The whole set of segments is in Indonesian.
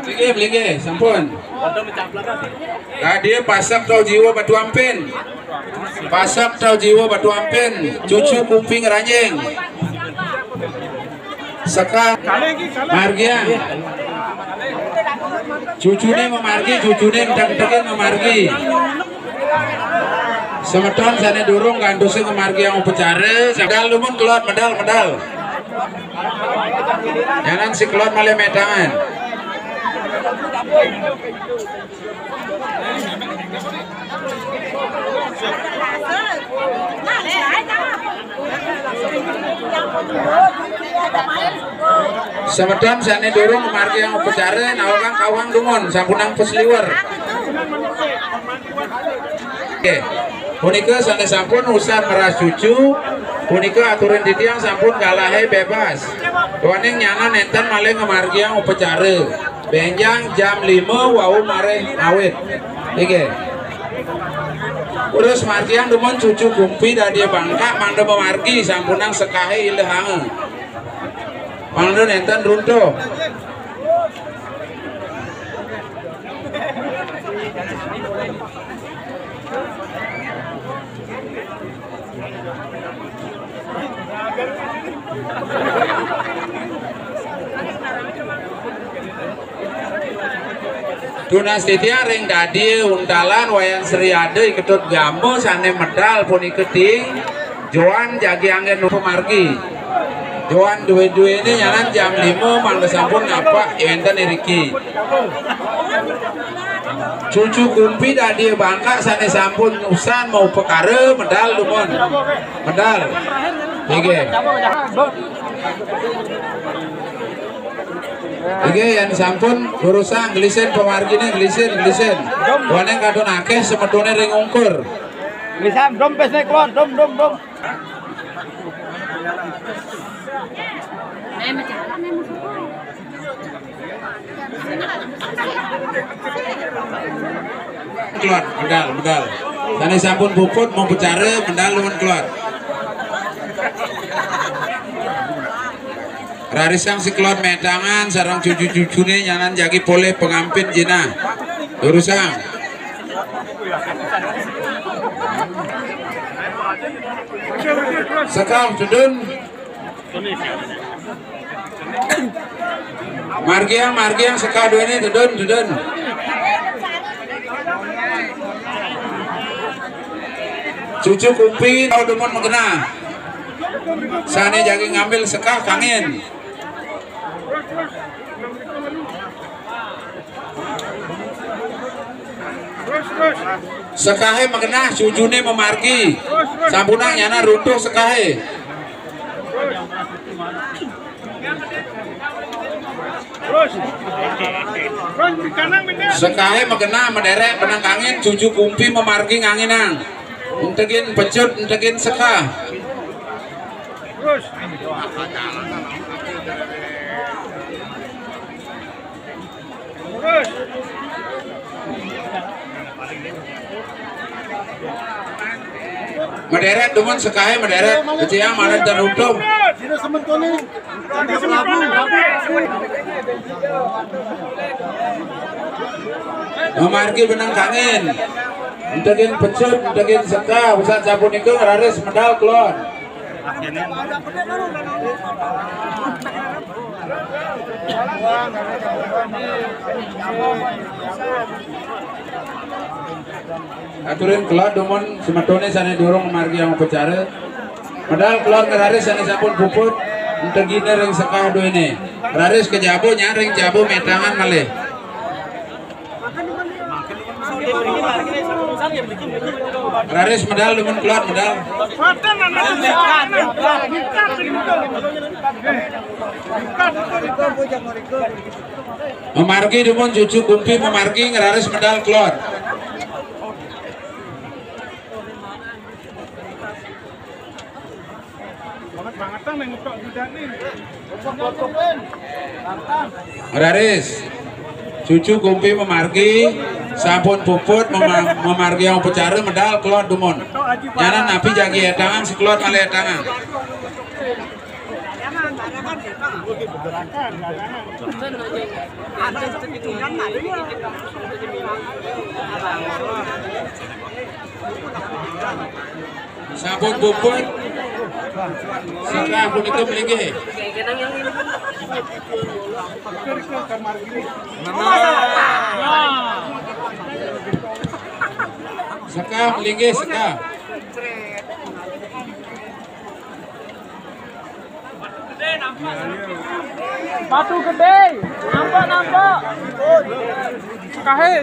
Blige, sampun. Dia pasak tau jiwa batu ampin. Pasak tau jiwa batu ampin. Cucu kumping ranjing. Seka margia. Cucune memargi, cucune enteng-entengan memargi. Semeton sana durung kandusnya memargi yang upacara. Medal lumun keluar medal. Jangan si keluar malah medangan. Semedam sana durung memargi yang upacara. Nawang kawang dungon sampunang pesliwer. Oke, punika sana sampun usah meras cucu. Punika aturan titiang sampun kalahe bebas. Tuaning nyana nenten malih ngemargi yang upacara. Benjang jam 5 wau mare awit. Oke. Urus margiang dumon cucu kumpi dari bangka mangda memargi sampunang sekahe ilehang. Mangda nenten runtuh. Tunas titia ring dadi untalan wayan Sri Ade iketut gambo sane medal pun iketing Joan jagi angin pemargi Joan duwe-duwe ini nyaran jam 5 mangga sampun ngapa enten iriki cucu kumpi dadi bangka sane sampun usan mau pekare medal lumon medal oke. Oke, yang sampun urusan glisen pemargine glisen. Waneng kadon akeh semedone ring ungkur. Glisen dom pesne keluar dom. Keluar medal. Tani sampun puput mau bicara medal lumen keluar. Rarisang si keluar medangan sarang cucu-cucune nyanan jagi boleh pengampin jina urusang sekam cudun margiang seka dua ini cudun cucu kumpi tau demon mengena sana jagi ngambil seka kangin sekahe mengenah cucune memargi sampunang nyana runtuh sekahe sekahe mengenah menderek benang angin cucu kumpi memargi nganginang entegin pecut entegin seka Mederet dumun sekahe mederet keciang mana dan untung memargi benang kangin entegin pecut entegin seka usah sabun itu raris medal keluar aturin keluar domon semetone sana dorong margi yang upacara medal keluar ngeraris sana sampun puput entegine ring sekah do ini raris ke jabo nyaring jabo metangan malih raris medal domon keluar medal memargi domon cucu kumpi memargi ngeraris medal keluar raris cucu kumpi memargi sampun puput memargi yang upacara medal keluar dumon nyanan napi jagi edangan si keluar malih edangan Sampun puput sekarang punika mligi sekarang mligi sekarang Batu gede, nampak. Kahe.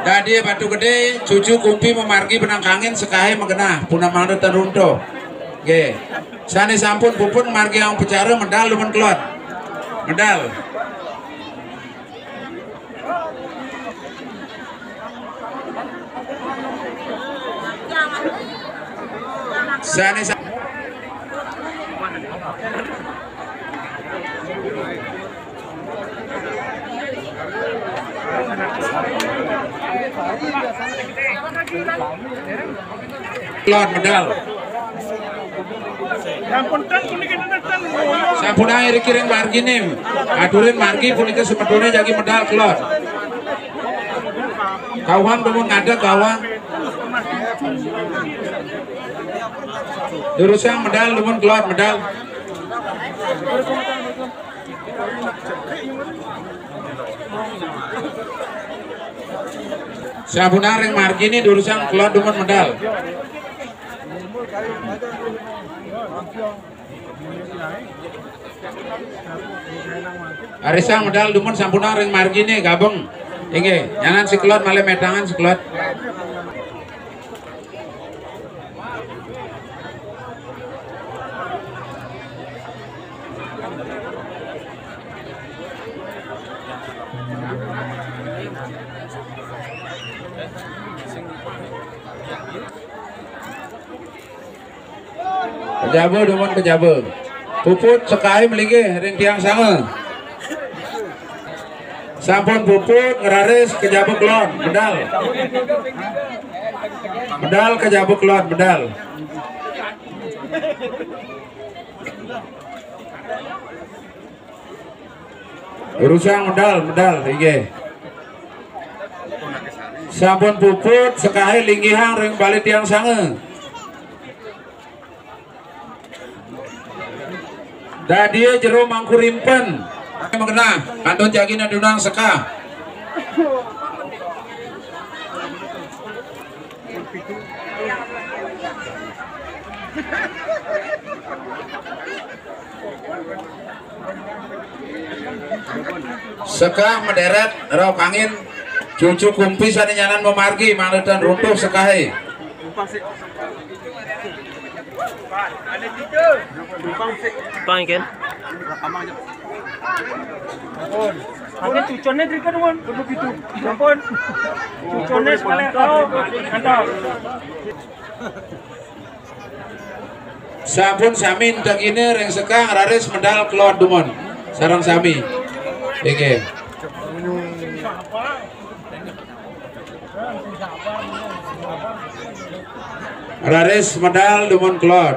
Dadi batu gede cucu kumpi memargi benang kangin sekahe mengenah punah manut terunto. Nggih. Sane sampun pupun margi yang bicara medal lumen kelot. Medal. Sane kelot medal. Sampun air kiring margi nim. Adurin margi punika sebetulnya jagi medal kelot. Kawang demun ngada kawang. Durusang medal demun kelot medal. Sabuna ring margi ini durusang kelot demun medal. Arisang medal dumun sampuna ring margi ini gabung. Inge, jangan si kelot malah medangan si kelot. Kejabe dumun kejabe. Puput sekai meligi ring tiang sange. Sampun puput ngeraris kejabe kelon medal. Medal kejabe kelon medal. Urusang medal inggih. Sampun puput sekai linggihang ring balik tiang sange. Dadi jero mangkurimpen mengena kantun jagina dunang seka. Seka menderet rok angin cucu kumpi saninyanan memargi manetan runtuh sekahe. Pangken. Ada cuconnya terikat doang, perlu gitu. Ampun. Cuconnya paling kau, mantap. Sampun sami entek ini ring sekang raris medal kelot dumon. Sarang sami. Oke. Raris medal dumon kelot.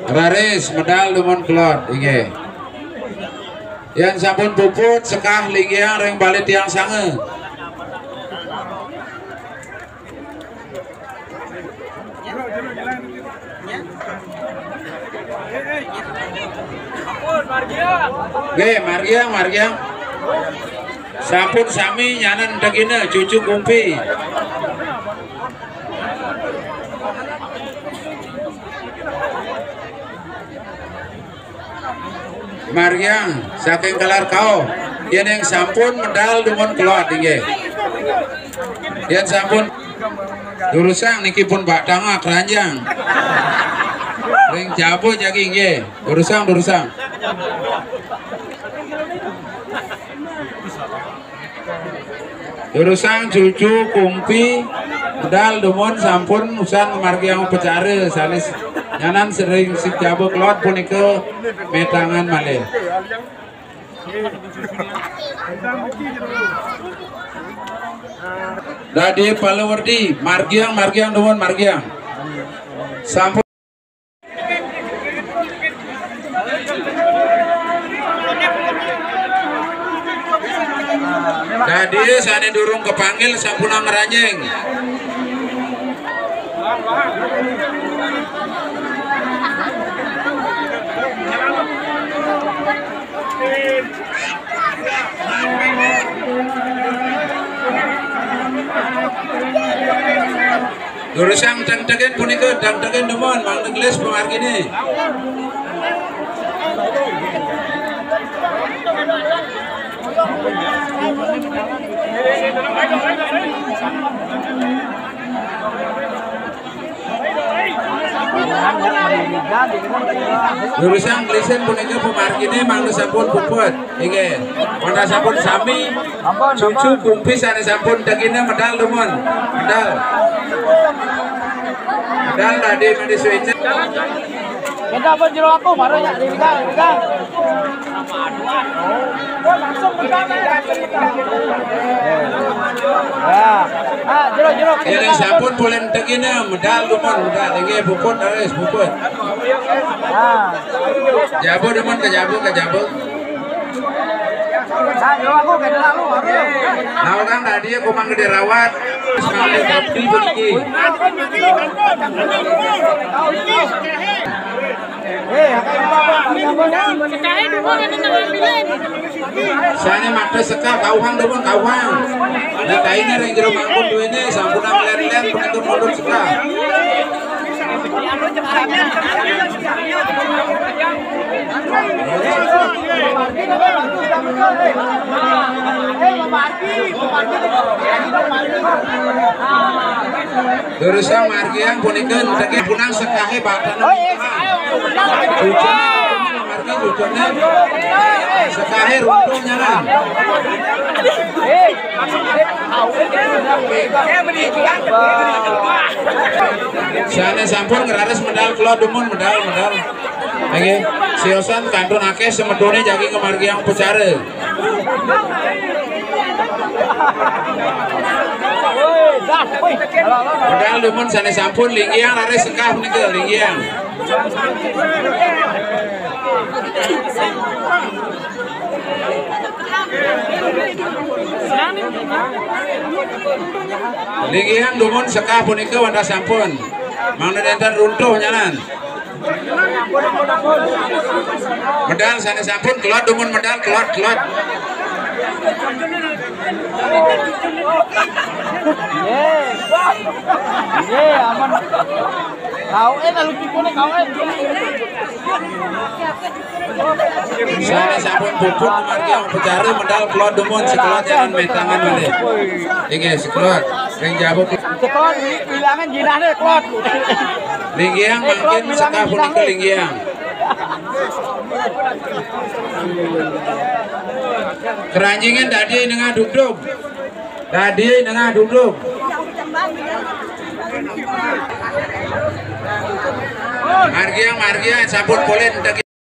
Raris medal dumon kelot inge. Yang sampun puput sekah lingiang ring balik tiang sange. Oke, margiang. Sampun sami nyanan dagina cucu kumpi. Margiang saking kelar kau. Yen yang sampun medal dumon kelot inge. Yen sampun Durusang niki pun batanga keranjang. Ring jabo jagi nggih. Durusang. Durusang cucu kumpi medal dumon sampun usan margi yang pecare salis nyanan sering si jabo kelot punika metangan malih. Dadi Palawardi margiang dumon margiang sampun dadi sane durung kepanggil sampuna ngeranjing. Durusang dang-dagen punika dang-dagen demon mang negles pemargine. Durusang glisen punika pemargine mang sampun puput. Nggih. Manda sampun sami cucu kumpis ane sampun dagine medal demon. Medal tadi mandi suinya. Kita apa jero aku baru ya digang. Langsung pegang. Ya. Jero. Ini sampun boleh dagine medal demon medal nggih puput ares puput. Jabo demon ke jabo. Jero aku ke dalam lu baru. Nah, Kang tadi aku mang dirawat sekali tapi begini. Saya makna sekal kauhang demon kauhang. Nah kainnya ring jero mangkun duene sampun ler-ler penentu mundur sekal. Durusang margiang punikeun teh punang sekahe badan. Cucune sekahe runtuh nyaran. Sana sampun ngerares medal kula dumon medal. Nggih, siosan kantun akeh semedone jagi kemargiang pecare. Medal dumon sana sampun linggiang laris sekah punika linggiang. Linggihan dumon sekah punika wanda sampun mangna enten runtuh nyanan. Medal sana sampun kelot dumon medal kelot. Aman. Kau lalu kipune kau Sana sampun puput margi yang pecare medal kelot dumon sekelot jangan metangan malih. Nggih sekelot ring jabo. Sekelot bilangan jinane kelot. Linggiang makin sekah punika linggiang. Keranjingan tadi nengah duduk. Margiang sampun polen